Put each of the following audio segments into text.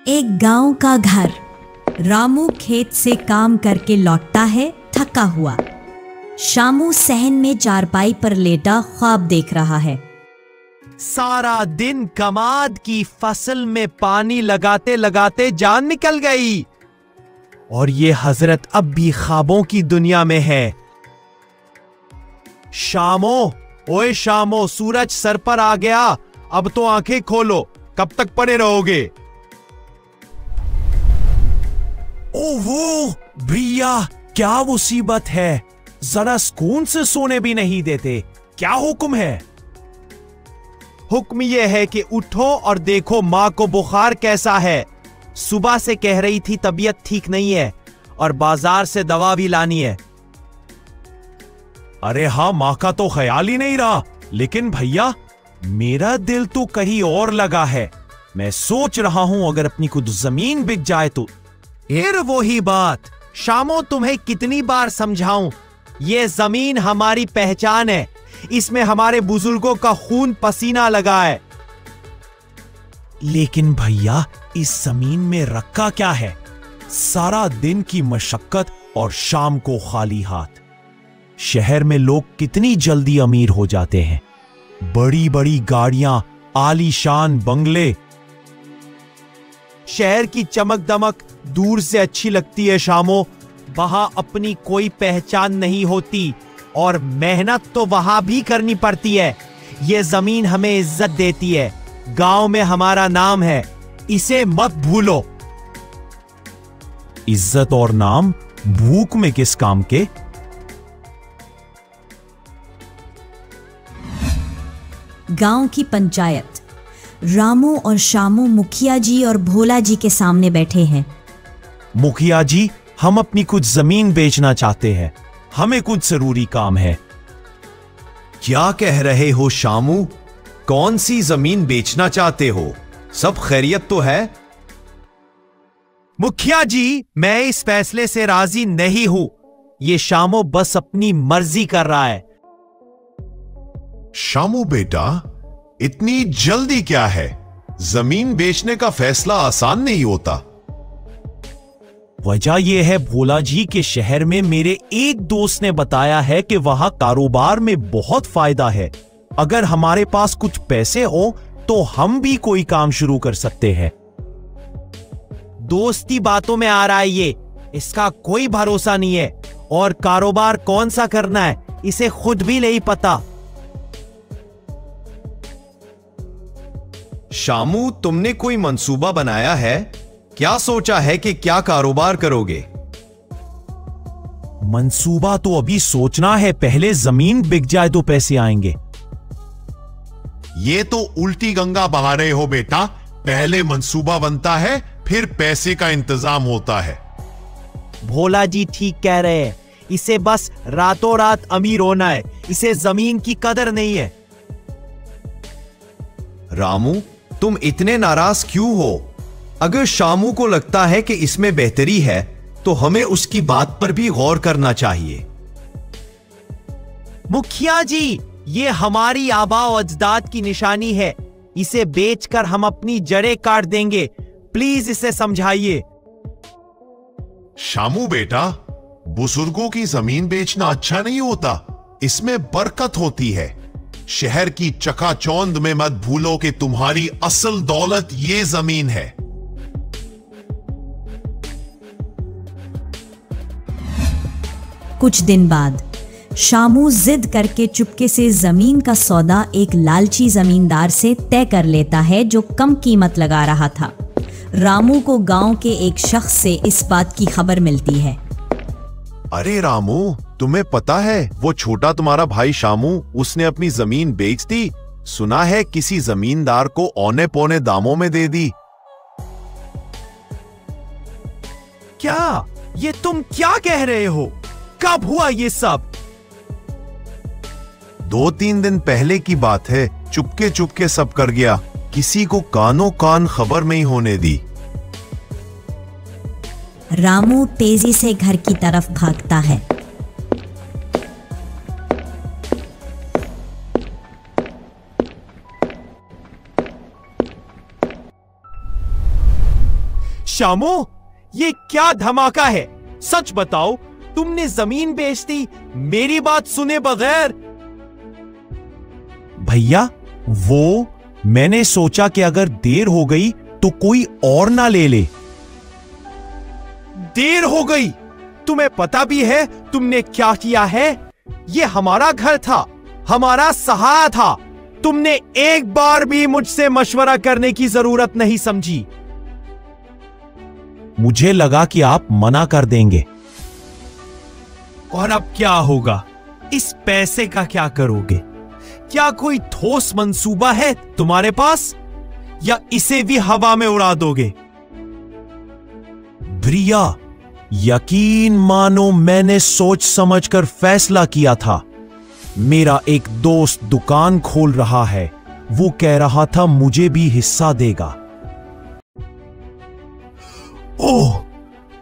एक गांव का घर। रामू खेत से काम करके लौटता है थका हुआ। शामू सहन में चारपाई पर लेटा ख्वाब देख रहा है। सारा दिन कमाद की फसल में पानी लगाते लगाते जान निकल गई और ये हजरत अब भी ख्वाबों की दुनिया में है। शामो, ओए शामो, सूरज सर पर आ गया, अब तो आंखें खोलो, कब तक पड़े रहोगे? ओहो भैया, क्या मुसीबत है, जरा सुकून से सोने भी नहीं देते, क्या हुक्म है? हुक्म यह है कि उठो और देखो माँ को बुखार कैसा है। सुबह से कह रही थी तबीयत ठीक नहीं है और बाजार से दवा भी लानी है। अरे हाँ, माँ का तो ख्याल ही नहीं रहा, लेकिन भैया मेरा दिल तो कहीं और लगा है। मैं सोच रहा हूं अगर अपनी खुद जमीन बिक जाए तो। फिर वही बात, शामो तुम्हें कितनी बार समझाऊं, ये जमीन हमारी पहचान है, इसमें हमारे बुजुर्गों का खून पसीना लगा है। लेकिन भैया इस जमीन में रखा क्या है? सारा दिन की मशक्कत और शाम को खाली हाथ। शहर में लोग कितनी जल्दी अमीर हो जाते हैं, बड़ी बड़ी गाड़ियां, आलीशान बंगले। शहर की चमक दमक दूर से अच्छी लगती है शामो, वहां अपनी कोई पहचान नहीं होती और मेहनत तो वहां भी करनी पड़ती है। ये जमीन हमें इज्जत देती है, गांव में हमारा नाम है, इसे मत भूलो। इज्जत और नाम भूख में किस काम के? गांव की पंचायत। रामू और शामू मुखिया जी और भोला जी के सामने बैठे हैं। मुखिया जी, हम अपनी कुछ जमीन बेचना चाहते हैं, हमें कुछ जरूरी काम है। क्या कह रहे हो शामू? कौन सी जमीन बेचना चाहते हो? सब खैरियत तो है? मुखिया जी, मैं इस फैसले से राजी नहीं हूं। ये शामू बस अपनी मर्जी कर रहा है। शामू बेटा, इतनी जल्दी क्या है? जमीन बेचने का फैसला आसान नहीं होता। वजह यह है भोला जी के शहर में मेरे एक दोस्त ने बताया है कि वहां कारोबार में बहुत फायदा है। अगर हमारे पास कुछ पैसे हो तो हम भी कोई काम शुरू कर सकते हैं। दोस्ती बातों में आ रहा है ये, इसका कोई भरोसा नहीं है, और कारोबार कौन सा करना है इसे खुद भी नहीं पता। शामू, तुमने कोई मंसूबा बनाया है? क्या सोचा है कि क्या कारोबार करोगे? मंसूबा तो अभी सोचना है, पहले जमीन बिक जाए तो पैसे आएंगे। ये तो उल्टी गंगा बहा रहे हो बेटा। पहले मंसूबा बनता है, फिर पैसे का इंतजाम होता है। भोला जी ठीक कह रहे हैं, इसे बस रातों रात अमीर होना है, इसे जमीन की कदर नहीं है। रामू, तुम इतने नाराज क्यों हो? अगर शामू को लगता है कि इसमें बेहतरी है तो हमें उसकी बात पर भी गौर करना चाहिए। मुखिया जी, ये हमारी आबा और अजदाद की निशानी है, इसे बेचकर हम अपनी जड़ें काट देंगे, प्लीज इसे समझाइए। शामू बेटा, बुजुर्गों की जमीन बेचना अच्छा नहीं होता, इसमें बरकत होती है। शहर की चकाचौंध में मत भूलो कि तुम्हारी असल दौलत ये जमीन है। कुछ दिन बाद शामू जिद करके चुपके से जमीन का सौदा एक लालची जमींदार से तय कर लेता है जो कम कीमत लगा रहा था। रामू को गांव के एक शख्स से इस बात की खबर मिलती है। अरे रामू, तुम्हें पता है वो छोटा तुम्हारा भाई शामू, उसने अपनी जमीन बेच दी। सुना है किसी जमींदार को औने पौने दामों में दे दी। क्या ये तुम क्या कह रहे हो? कब हुआ ये सब? 2-3 दिन पहले की बात है। चुपके चुपके सब कर गया, किसी को कानों कान खबर नहीं होने दी। रामू तेजी से घर की तरफ भागता है। शामू, ये क्या धमाका है? सच बताओ, तुमने जमीन बेच दी मेरी बात सुने बगैर? भैया, वो मैंने सोचा कि अगर देर हो गई तो कोई और ना ले ले। देर हो गई? तुम्हें पता भी है तुमने क्या किया है? ये हमारा घर था, हमारा सहारा था। तुमने एक बार भी मुझसे मशवरा करने की जरूरत नहीं समझी। मुझे लगा कि आप मना कर देंगे। और अब क्या होगा? इस पैसे का क्या करोगे? क्या कोई ठोस मंसूबा है तुम्हारे पास, या इसे भी हवा में उड़ा दोगे? ब्रिया, यकीन मानो मैंने सोच समझकर फैसला किया था। मेरा एक दोस्त दुकान खोल रहा है, वो कह रहा था मुझे भी हिस्सा देगा। ओह,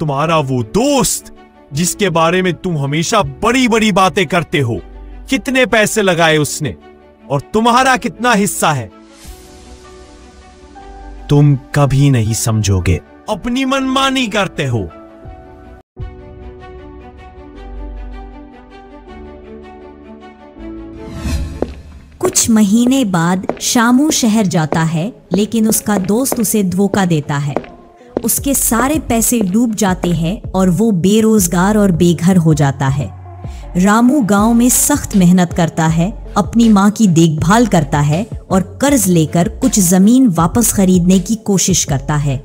तुम्हारा वो दोस्त जिसके बारे में तुम हमेशा बड़ी बड़ी बातें करते हो। कितने पैसे लगाए उसने और तुम्हारा कितना हिस्सा है? तुम कभी नहीं समझोगे, अपनी मनमानी करते हो। कुछ महीने बाद शामू शहर जाता है, लेकिन उसका दोस्त उसे धोखा देता है। उसके सारे पैसे डूब जाते हैं और वो बेरोजगार और बेघर हो जाता है। रामू गांव में सख्त मेहनत करता है, अपनी मां की देखभाल करता है और कर्ज लेकर कुछ जमीन वापस खरीदने की कोशिश करता है।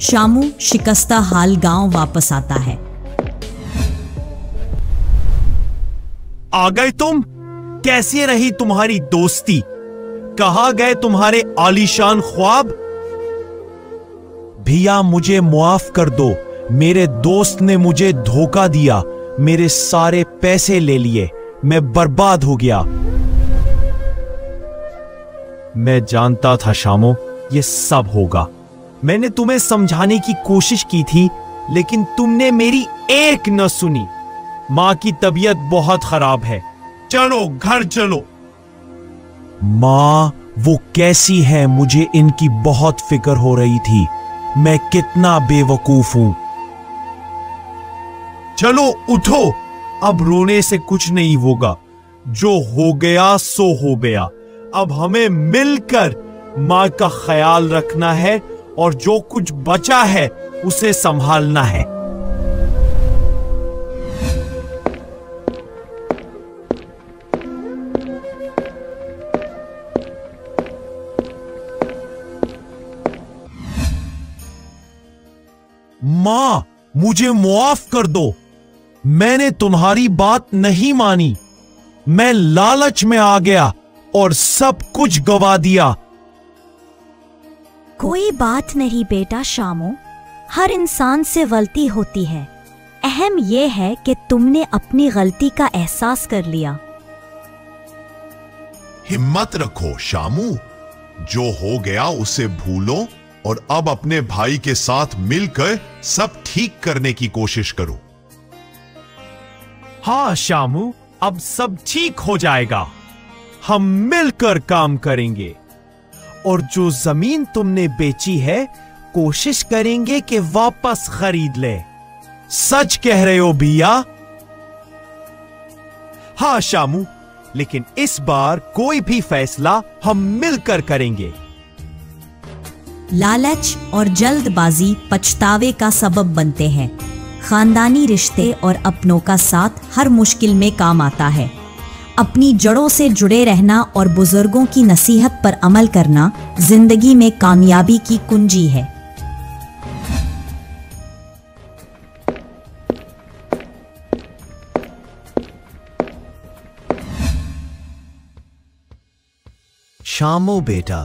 शामू शिकस्ता हाल गांव वापस आता है। आ गए तुम? कैसी रही तुम्हारी दोस्ती? कहां गए तुम्हारे आलीशान ख्वाब? भैया, मुझे माफ कर दो। मेरे दोस्त ने मुझे धोखा दिया, मेरे सारे पैसे ले लिए, मैं बर्बाद हो गया। मैं जानता था शामो, ये सब होगा। मैंने तुम्हें समझाने की कोशिश की थी, लेकिन तुमने मेरी एक न सुनी। मां की तबीयत बहुत खराब है, चलो घर चलो। मां वो कैसी है, मुझे इनकी बहुत फिक्र हो रही थी। मैं कितना बेवकूफ हूं। चलो उठो, अब रोने से कुछ नहीं होगा। जो हो गया सो हो गया। अब हमें मिलकर मां का ख्याल रखना है और जो कुछ बचा है उसे संभालना है। मां, मुझे मुआफ कर दो। मैंने तुम्हारी बात नहीं मानी। मैं लालच में आ गया और सब कुछ गवा दिया। कोई बात नहीं बेटा शामू, हर इंसान से गलती होती है। अहम यह है कि तुमने अपनी गलती का एहसास कर लिया। हिम्मत रखो शामू, जो हो गया उसे भूलो और अब अपने भाई के साथ मिलकर सब ठीक करने की कोशिश करो। हाँ शामू, अब सब ठीक हो जाएगा। हम मिलकर काम करेंगे और जो जमीन तुमने बेची है कोशिश करेंगे कि वापस खरीद ले। सच कह रहे हो भैया? हाँ शामू, लेकिन इस बार कोई भी फैसला हम मिलकर करेंगे। लालच और जल्दबाजी पछतावे का सबब बनते हैं। खानदानी रिश्ते और अपनों का साथ हर मुश्किल में काम आता है। अपनी जड़ों से जुड़े रहना और बुजुर्गों की नसीहत पर अमल करना जिंदगी में कामयाबी की कुंजी है। शामो बेटा,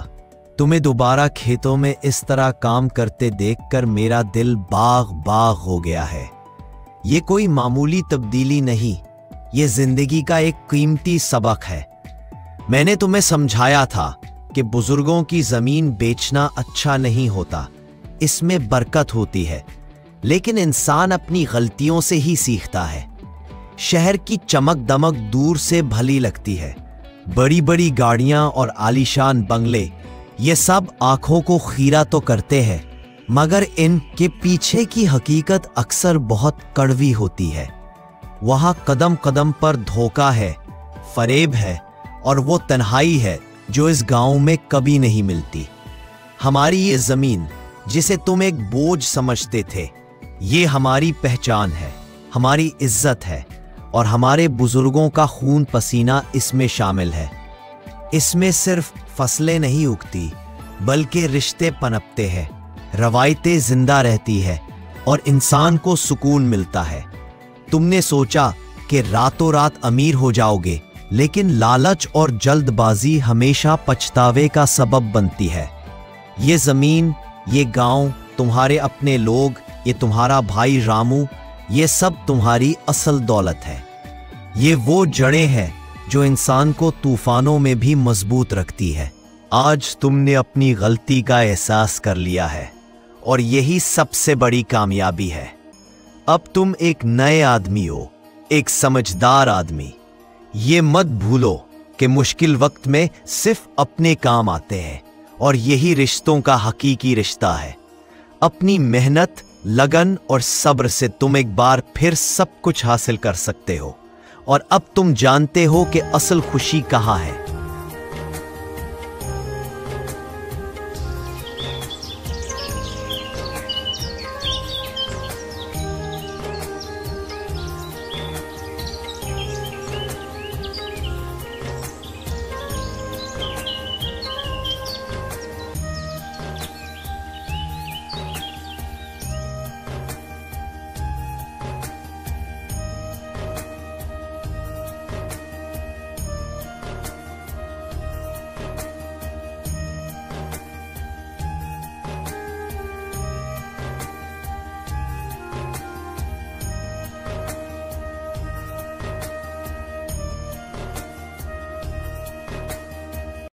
तुम्हें दोबारा खेतों में इस तरह काम करते देखकर मेरा दिल बाग बाग हो गया है। ये कोई मामूली तब्दीली नहीं, ये जिंदगी का एक कीमती सबक है। मैंने तुम्हें समझाया था कि बुजुर्गों की जमीन बेचना अच्छा नहीं होता, इसमें बरकत होती है, लेकिन इंसान अपनी गलतियों से ही सीखता है। शहर की चमक दमक दूर से भली लगती है, बड़ी बड़ी गाड़ियां और आलीशान बंगले, ये सब आंखों को खीरा तो करते हैं, मगर इनके पीछे की हकीकत अक्सर बहुत कड़वी होती है। वहां कदम कदम पर धोखा है, फरेब है और वो तन्हाई है जो इस गांव में कभी नहीं मिलती। हमारी ये जमीन जिसे तुम एक बोझ समझते थे, ये हमारी पहचान है, हमारी इज्जत है और हमारे बुजुर्गों का खून पसीना इसमें शामिल है। इसमें सिर्फ फसलें नहीं उगती बल्कि रिश्ते पनपते हैं, रवायतें जिंदा रहती है और इंसान को सुकून मिलता है। तुमने सोचा कि रातों रात अमीर हो जाओगे, लेकिन लालच और जल्दबाजी हमेशा पछतावे का सबब बनती है। ये जमीन, ये गांव, तुम्हारे अपने लोग, ये तुम्हारा भाई रामू, ये सब तुम्हारी असल दौलत है। ये वो जड़ें हैं जो इंसान को तूफानों में भी मजबूत रखती है। आज तुमने अपनी गलती का एहसास कर लिया है और यही सबसे बड़ी कामयाबी है। अब तुम एक नए आदमी हो, एक समझदार आदमी। ये मत भूलो कि मुश्किल वक्त में सिर्फ अपने काम आते हैं और यही रिश्तों का हकीकी रिश्ता है। अपनी मेहनत, लगन और सब्र से तुम एक बार फिर सब कुछ हासिल कर सकते हो और अब तुम जानते हो कि असल खुशी कहाँ है।